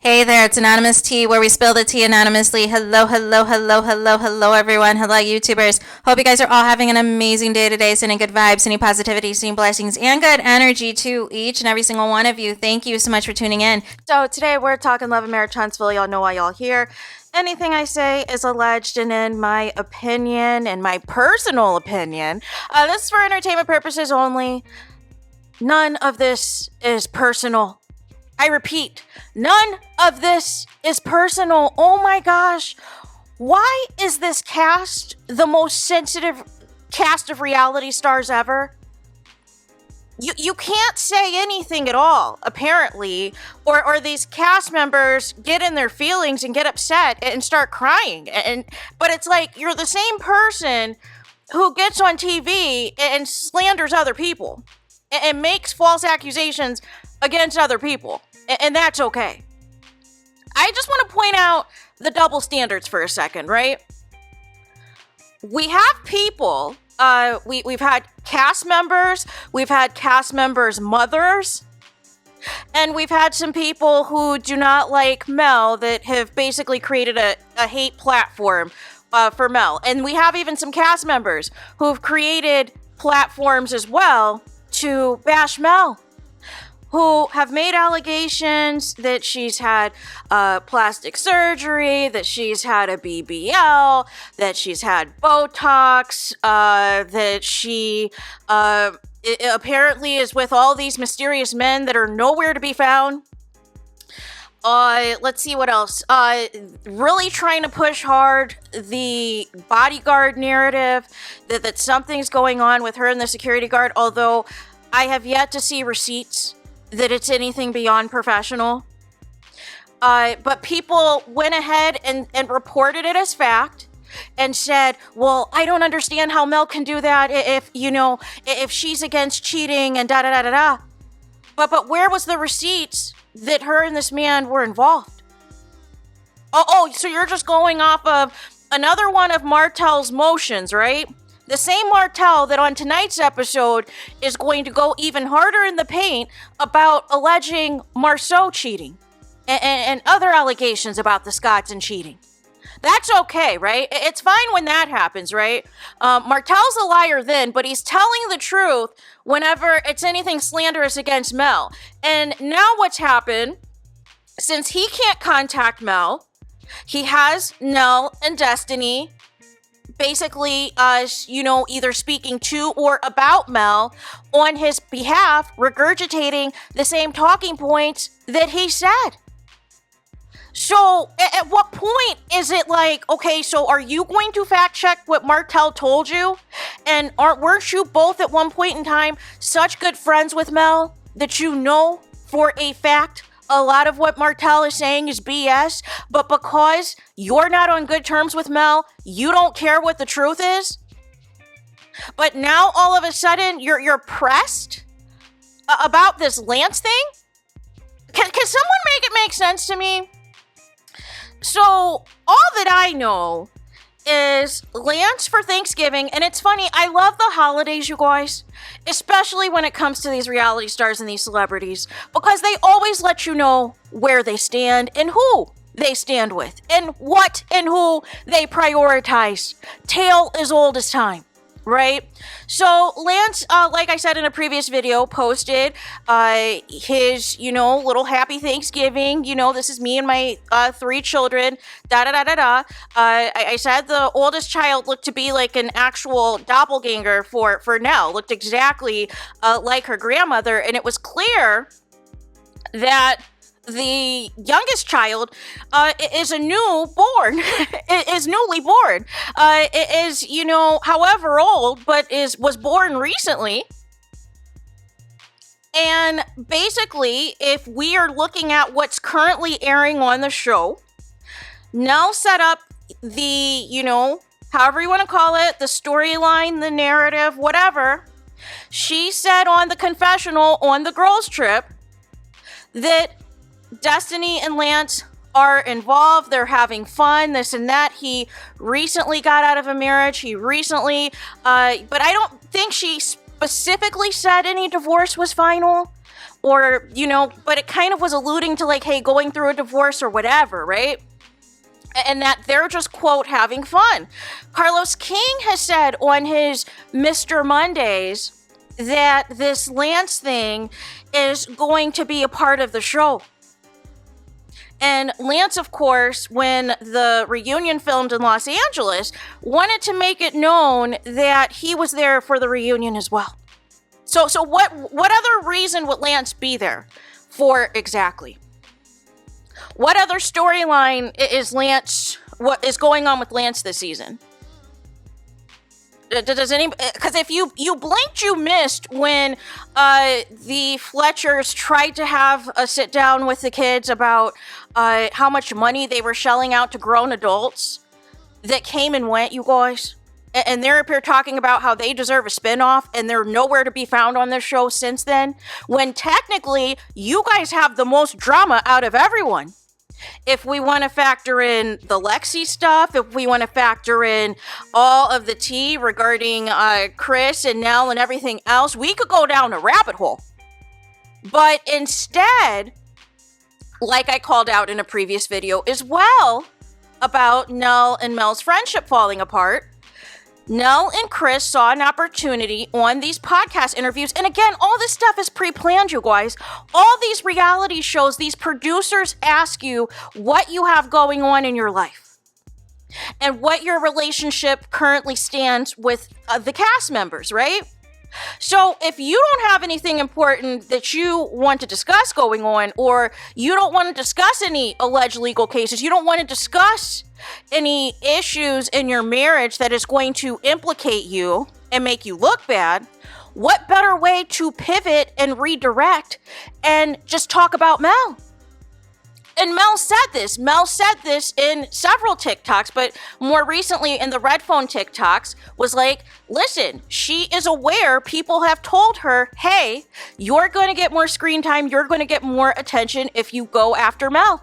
Hey there, it's Anonymous Tea, where we spill the tea anonymously. Hello, hello, hello, hello, hello, everyone. Hello, YouTubers. Hope you guys are all having an amazing day today, sending good vibes, sending positivity, sending blessings, and good energy to each and every single one of you. Thank you so much for tuning in. So today we're talking love and marriage Huntsville. Y'all know why y'all here. Anything I say is alleged and in my opinion, and my personal opinion. This is for entertainment purposes only. None of this is personal. I repeat, none of this is personal. Oh my gosh. Why is this cast the most sensitive cast of reality stars ever? You can't say anything at all, apparently, or these cast members get in their feelings and get upset and start crying. But it's like you're the same person who gets on TV and slanders other people and makes false accusations against other people, and that's okay. I just want to point out the double standards for a second, right? We have people, we've had cast members mothers, and we've had some people who do not like Mel that have basically created a hate platform for Mel. And we have even some cast members who've created platforms as well to bash Mel, who have made allegations that she's had plastic surgery, that she's had a BBL, that she's had Botox, that she apparently is with all these mysterious men that are nowhere to be found. Let's see what else. Really trying to push hard the bodyguard narrative, that something's going on with her and the security guard, although I have yet to see receipts that it's anything beyond professional. But people went ahead and reported it as fact and said, well, I don't understand how Mel can do that if she's against cheating and da-da-da-da-da. But where was the receipts that her and this man were involved? Oh, so you're just going off of another one of Martel's motions, right? The same Martel that on tonight's episode is going to go even harder in the paint about alleging Marceau cheating and other allegations about the Scotts and cheating. That's okay, right? It's fine when that happens, right? Martel's a liar then, but he's telling the truth whenever it's anything slanderous against Mel. And now what's happened, since he can't contact Mel, he has Nell and Destiny basically, either speaking to or about Mel on his behalf, regurgitating the same talking points that he said. So at what point is it like, okay, so are you going to fact check what Martel told you? And weren't you both at one point in time such good friends with Mel that you know for a fact a lot of what Martel is saying is BS, but because you're not on good terms with Mel, you don't care what the truth is? But now all of a sudden you're pressed about this Lance thing? Can someone make it make sense to me? So all that I know is Lance for Thanksgiving, and it's funny, I love the holidays, you guys, especially when it comes to these reality stars and these celebrities, because they always let you know where they stand and who they stand with and what and who they prioritize. Tale as old as time, right? So Lance, like I said in a previous video, posted his, little happy Thanksgiving. This is me and my 3 children, da-da-da-da-da. I said the oldest child looked to be like an actual doppelganger for Nell, looked exactly like her grandmother, and it was clear that the youngest child is newly born, however old, but was born recently. And basically, if we are looking at what's currently airing on the show, Nell set up the, however you want to call it, the storyline, the narrative, whatever. She said on the confessional on the girls' trip that Destiny and Lance are involved. They're having fun, this and that. He recently got out of a marriage. But I don't think she specifically said any divorce was final or, but it kind of was alluding to like, hey, going through a divorce or whatever, right? And that they're just, quote, having fun. Carlos King has said on his Mr. Mondays that this Lance thing is going to be a part of the show. And Lance, of course, when the reunion filmed in Los Angeles, wanted to make it known that he was there for the reunion as well. So what other reason would Lance be there for exactly? What other storyline is what is going on with Lance this season? Does because if you blinked, you missed when the Fletchers tried to have a sit down with the kids about how much money they were shelling out to grown adults that came and went, you guys. And they're up here talking about how they deserve a spinoff, and they're nowhere to be found on this show since then, when technically you guys have the most drama out of everyone. If we want to factor in the Lexi stuff, if we want to factor in all of the tea regarding Chris and Nell and everything else, we could go down a rabbit hole. But instead, like I called out in a previous video as well about Nell and Mel's friendship falling apart, Nell and Chris saw an opportunity on these podcast interviews. And again, all this stuff is pre-planned, you guys. All these reality shows, these producers ask you what you have going on in your life and what your relationship currently stands with the cast members, right? So if you don't have anything important that you want to discuss going on, or you don't want to discuss any alleged legal cases, you don't want to discuss any issues in your marriage that is going to implicate you and make you look bad, what better way to pivot and redirect and just talk about Mel? And Mel said this. Mel said this in several TikToks, but more recently in the Red Phone TikToks was like, listen, she is aware people have told her, hey, you're going to get more screen time, you're going to get more attention if you go after Mel.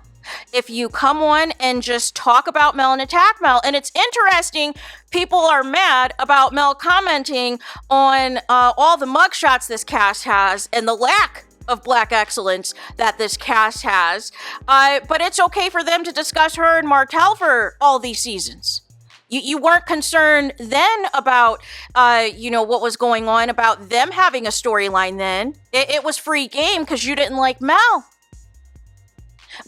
If you come on and just talk about Mel and attack Mel. And it's interesting, people are mad about Mel commenting on all the mugshots this cast has and the lack of Black excellence that this cast has. But it's okay for them to discuss her and Martell for all these seasons. You weren't concerned then about, what was going on, about them having a storyline then. It was free game because you didn't like Mel.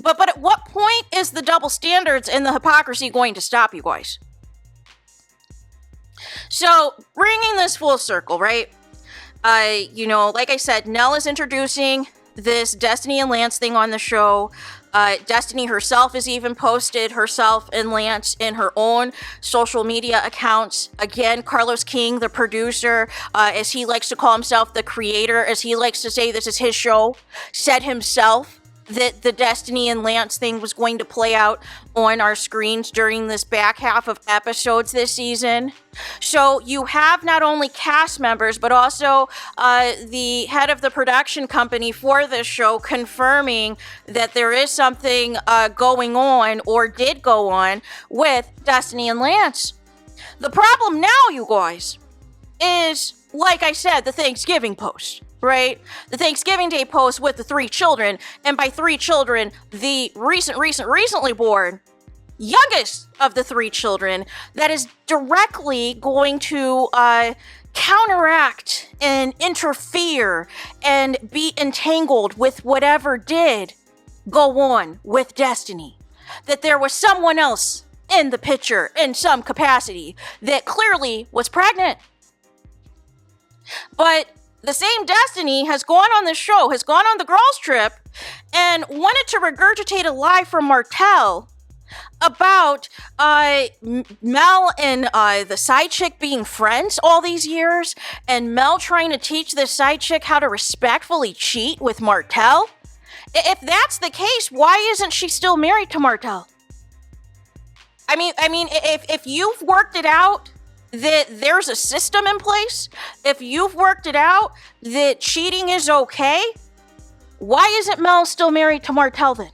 But at what point is the double standards and the hypocrisy going to stop, you guys? So, bringing this full circle, right? Like I said, Nell is introducing this Destiny and Lance thing on the show. Destiny herself has even posted herself and Lance in her own social media accounts. Again, Carlos King, the producer, as he likes to call himself, the creator, as he likes to say this is his show, said himself that the Destiny and Lance thing was going to play out on our screens during this back half of episodes this season. So you have not only cast members, but also the head of the production company for this show confirming that there is something going on, or did go on, with Destiny and Lance. The problem now, you guys, is, like I said, the Thanksgiving post. Right? The Thanksgiving Day post with the 3 children, and by 3 children, the recently born youngest of the 3 children, that is directly going to counteract and interfere and be entangled with whatever did go on with Destiny. That there was someone else in the picture in some capacity that clearly was pregnant. But the same Destiny has gone on this show, has gone on the girls' trip, and wanted to regurgitate a lie from Martell about Mel and the side chick being friends all these years, and Mel trying to teach this side chick how to respectfully cheat with Martell. If that's the case, why isn't she still married to Martell? I mean, if you've worked it out that there's a system in place, if you've worked it out that cheating is okay, why isn't Mel still married to Martell then?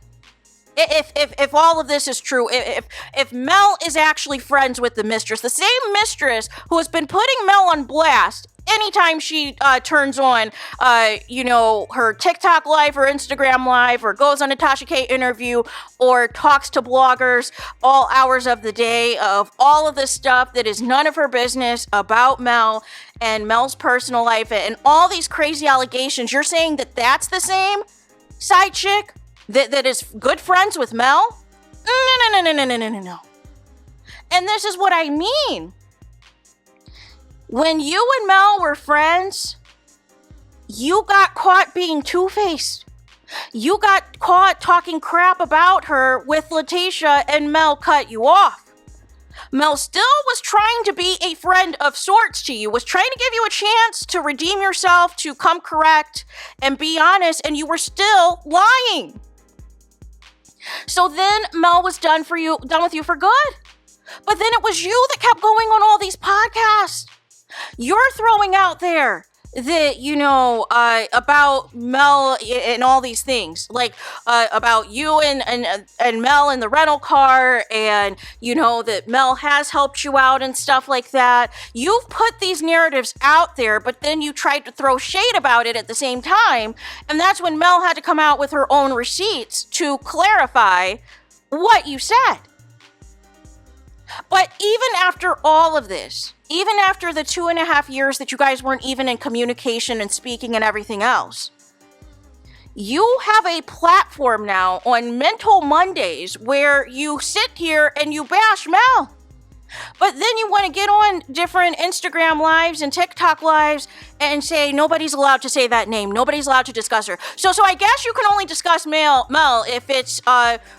If all of this is true, if Mel is actually friends with the mistress, the same mistress who has been putting Mel on blast anytime she turns on, her TikTok live or Instagram live or goes on a Tasha K interview or talks to bloggers all hours of the day of all of this stuff that is none of her business about Mel and Mel's personal life and all these crazy allegations. You're saying that that's the same side chick that is good friends with Mel? No. And this is what I mean. When you and Mel were friends, you got caught being two-faced. You got caught talking crap about her with Letitia, and Mel cut you off. Mel still was trying to be a friend of sorts to you, was trying to give you a chance to redeem yourself, to come correct and be honest, and you were still lying. So then Mel was done with you for good. But then it was you that kept going on all these podcasts. You're throwing out there that, about Mel and all these things, like about you and Mel in the rental car, and, that Mel has helped you out and stuff like that. You've put these narratives out there, but then you tried to throw shade about it at the same time. And that's when Mel had to come out with her own receipts to clarify what you said. But even after all of this, even after the 2.5 years that you guys weren't even in communication and speaking and everything else, you have a platform now on Mental Mondays where you sit here and you bash Mel. But then you want to get on different Instagram lives and TikTok lives and say nobody's allowed to say that name. Nobody's allowed to discuss her. So I guess you can only discuss Mel if it's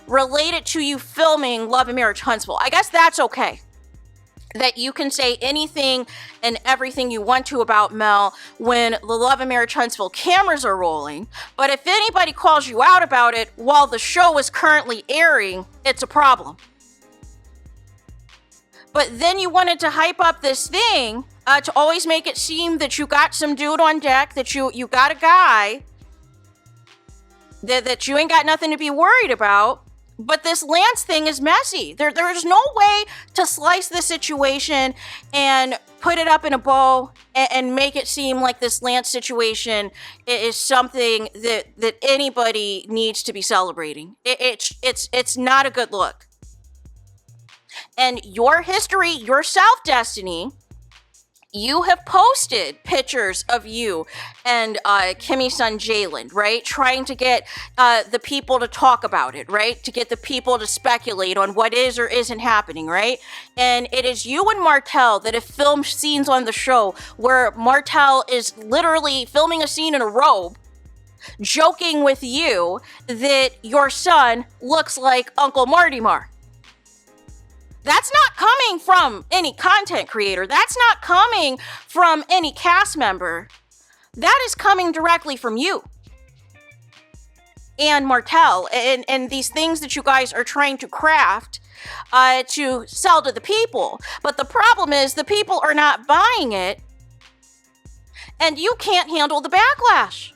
related to you filming Love and Marriage Huntsville. I guess that's okay. That you can say anything and everything you want to about Mel when the Love and Marriage Huntsville cameras are rolling. But if anybody calls you out about it while the show is currently airing, it's a problem. But then you wanted to hype up this thing to always make it seem that you got some dude on deck, that you got a guy, that you ain't got nothing to be worried about. But this Lance thing is messy. There's no way to slice this situation and put it up in a bow and make it seem like this Lance situation is something that anybody needs to be celebrating. It's not a good look. And your history, your self-destiny, you have posted pictures of you and Kimmy's son Jalen, right? Trying to get the people to talk about it, right? To get the people to speculate on what is or isn't happening, right? And it is you and Martell that have filmed scenes on the show where Martell is literally filming a scene in a robe, joking with you that your son looks like Uncle Marty Marr. That's not coming from any content creator. That's not coming from any cast member. That is coming directly from you and Martell and these things that you guys are trying to craft to sell to the people. But the problem is the people are not buying it and you can't handle the backlash.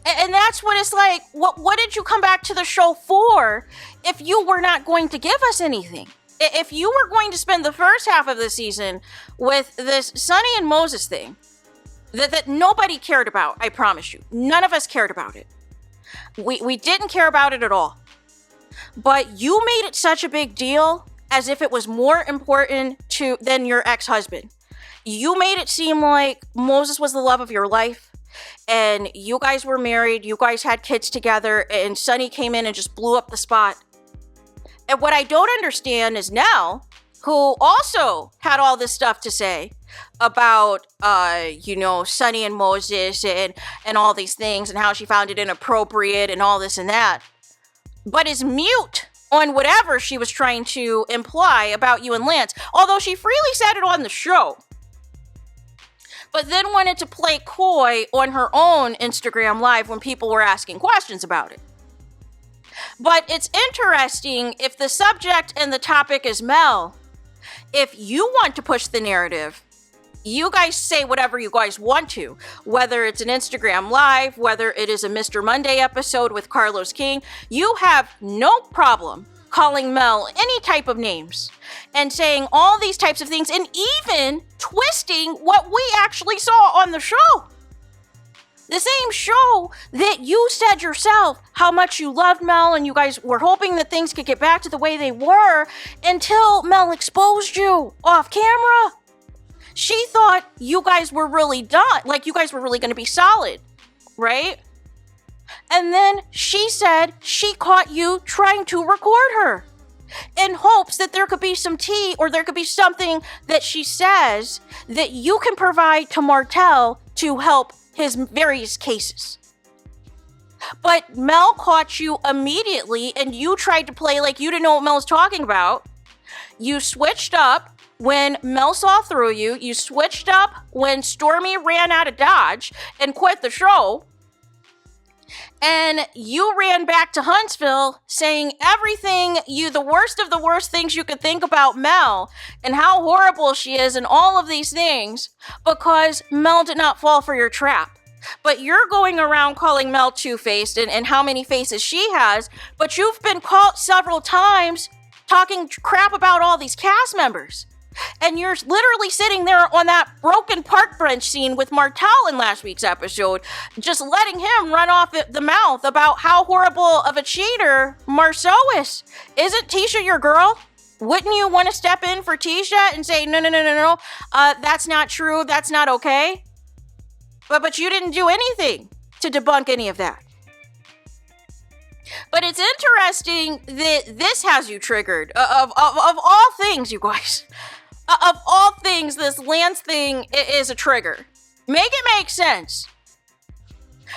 And that's what it's like. What did you come back to the show for if you were not going to give us anything? If you were going to spend the first half of the season with this Sonny and Moses thing that nobody cared about, I promise you. None of us cared about it. We didn't care about it at all. But you made it such a big deal as if it was more important than your ex-husband. You made it seem like Moses was the love of your life. And you guys were married, you guys had kids together, and Sonny came in and just blew up the spot. And what I don't understand is Nell, who also had all this stuff to say about, Sonny and Moses and all these things and how she found it inappropriate and all this and that, but is mute on whatever she was trying to imply about you and Lance, although she freely said it on the show. But then wanted to play coy on her own Instagram Live when people were asking questions about it. But it's interesting, if the subject and the topic is Mel, if you want to push the narrative, you guys say whatever you guys want to, whether it's an Instagram Live, whether it is a Mr. Monday episode with Carlos King, you have no problem calling Mel any type of names and saying all these types of things and even twisting what we actually saw on the show. The same show that you said yourself how much you loved Mel and you guys were hoping that things could get back to the way they were until Mel exposed you off camera. She thought you guys were really done, like you guys were really going to be solid, right? And then she said she caught you trying to record her in hopes that there could be some tea or there could be something that she says that you can provide to Martel to help his various cases. But Mel caught you immediately and you tried to play like you didn't know what Mel was talking about. You switched up when Mel saw through you. You switched up when Stormy ran out of Dodge and quit the show. And you ran back to Huntsville saying everything the worst of the worst things you could think about Mel and how horrible she is and all of these things because Mel did not fall for your trap. But you're going around calling Mel two-faced and how many faces she has, but you've been caught several times talking crap about all these cast members. And you're literally sitting there on that broken park bench scene with Martel in last week's episode, just letting him run off the mouth about how horrible of a cheater Marceau is. Isn't Tisha your girl? Wouldn't you want to step in for Tisha and say, no, that's not true, that's not okay? But you didn't do anything to debunk any of that. But it's interesting that this has you triggered. Of all things, you guys. Of all things, this Lance thing is a trigger. Make it make sense.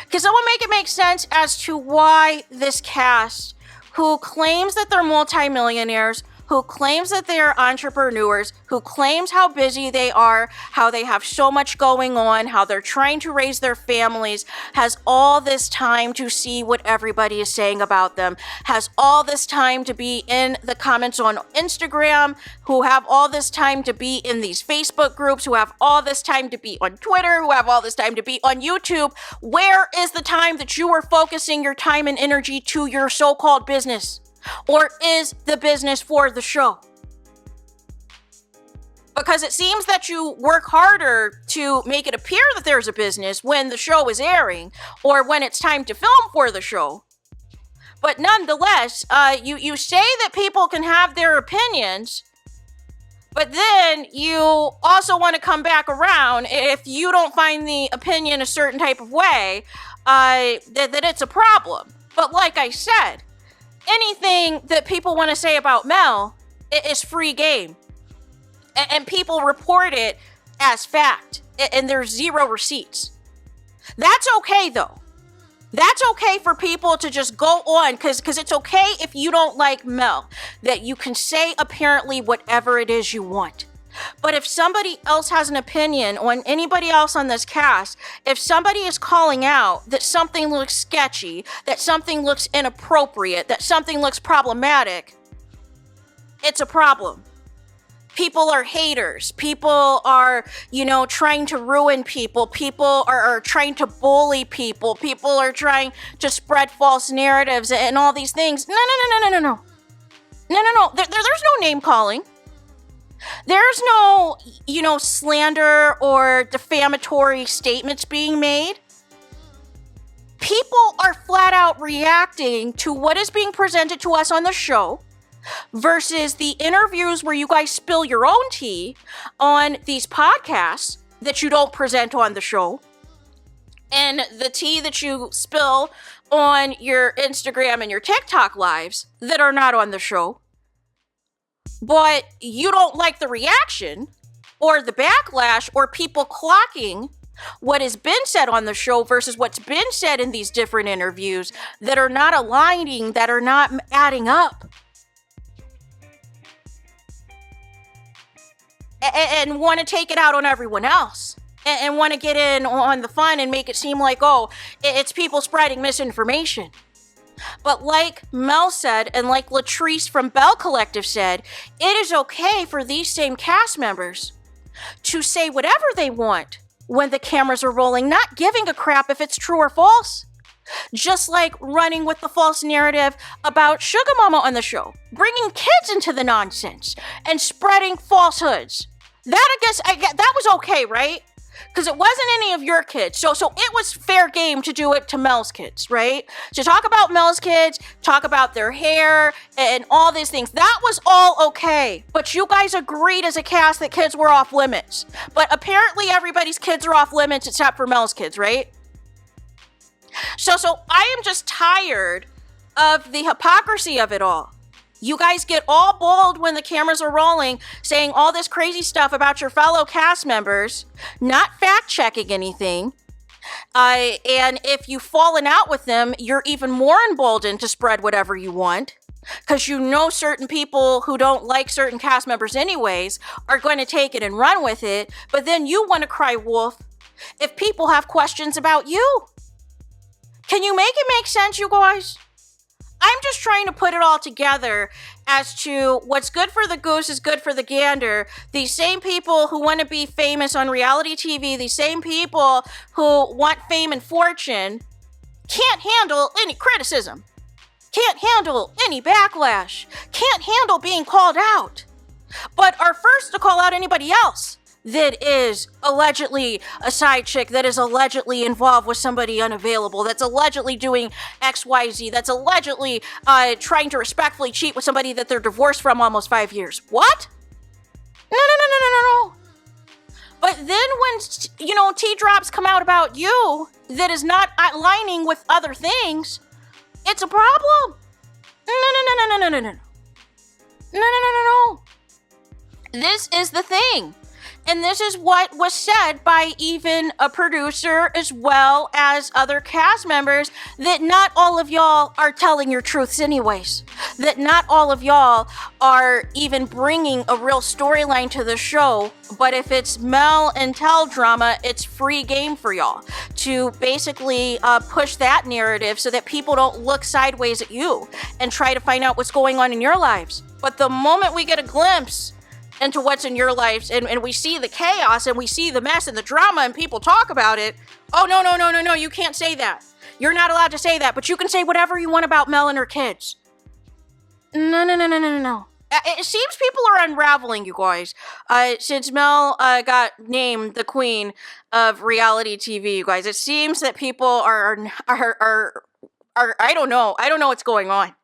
Can someone make it make sense as to why this cast, who claims that they're multimillionaires, who claims that they are entrepreneurs, who claims how busy they are, how they have so much going on, how they're trying to raise their families, has all this time to see what everybody is saying about them, has all this time to be in the comments on Instagram, who have all this time to be in these Facebook groups, who have all this time to be on Twitter, who have all this time to be on YouTube. Where is the time that you are focusing your time and energy to your so-called business? Or is the business for the show? Because it seems that you work harder to make it appear that there's a business when the show is airing or when it's time to film for the show. But nonetheless, you say that people can have their opinions, but then you also want to come back around if you don't find the opinion a certain type of way, that it's a problem. But like I said, anything that people want to say about Mel is free game. And people report it as fact. And there's zero receipts. That's okay, though. That's okay for people to just go on, because it's okay if you don't like Mel, that you can say apparently whatever it is you want. But if somebody else has an opinion on anybody else on this cast, if somebody is calling out that something looks sketchy, that something looks inappropriate, that something looks problematic, it's a problem. People are haters. People are, trying to ruin people. People are trying to bully people. People are trying to spread false narratives and all these things. No. There's no name calling. There's no, slander or defamatory statements being made. People are flat out reacting to what is being presented to us on the show versus the interviews where you guys spill your own tea on these podcasts that you don't present on the show, and the tea that you spill on your Instagram and your TikTok lives that are not on the show. But you don't like the reaction or the backlash or people clocking what has been said on the show versus what's been said in these different interviews that are not aligning, that are not adding up. And want to take it out on everyone else. And want to get in on the fun and make it seem like, it's people spreading misinformation. But like Mel said, and like Latrice from Bell Collective said, it is okay for these same cast members to say whatever they want when the cameras are rolling, not giving a crap if it's true or false. Just like running with the false narrative about Sugar Mama on the show, bringing kids into the nonsense and spreading falsehoods. That that was okay, right? Because it wasn't any of your kids. So it was fair game to do it to Mel's kids, right? To talk about Mel's kids, talk about their hair and all these things. That was all okay. But you guys agreed as a cast that kids were off limits. But apparently everybody's kids are off limits except for Mel's kids, right? So I am just tired of the hypocrisy of it all. You guys get all bold when the cameras are rolling, saying all this crazy stuff about your fellow cast members, not fact-checking anything. And if you've fallen out with them, you're even more emboldened to spread whatever you want. Because you know certain people who don't like certain cast members anyways are going to take it and run with it. But then you want to cry wolf if people have questions about you. Can you make it make sense, you guys? I'm just trying to put it all together as to what's good for the goose is good for the gander. These same people who want to be famous on reality TV, these same people who want fame and fortune, can't handle any criticism, can't handle any backlash, can't handle being called out, but are first to call out anybody else that is allegedly a side chick, that is allegedly involved with somebody unavailable, that's allegedly doing XYZ, that's allegedly trying to respectfully cheat with somebody that they're divorced from almost 5 years. What? No. But then when, tea drops come out about you that is not aligning with other things, it's a problem. No. This is the thing. And this is what was said by even a producer as well as other cast members, that not all of y'all are telling your truths anyways. That not all of y'all are even bringing a real storyline to the show. But if it's Mel and Tel drama, it's free game for y'all to basically push that narrative so that people don't look sideways at you and try to find out what's going on in your lives. But the moment we get a glimpse into what's in your lives, and we see the chaos, and we see the mess and the drama, and people talk about it. Oh, no, you can't say that. You're not allowed to say that, but you can say whatever you want about Mel and her kids. No. It seems people are unraveling, you guys. Since Mel got named the queen of reality TV, you guys, it seems that people are I don't know what's going on.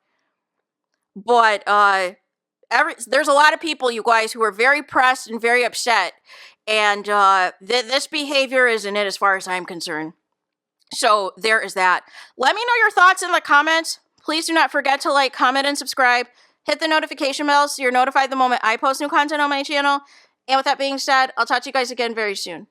But, there's a lot of people, you guys, who are very pressed and very upset, and this behavior isn't it as far as I'm concerned. So there is that. Let me know your thoughts in the comments. Please do not forget to like, comment, and subscribe. Hit the notification bell so you're notified the moment I post new content on my channel. And with that being said, I'll talk to you guys again very soon.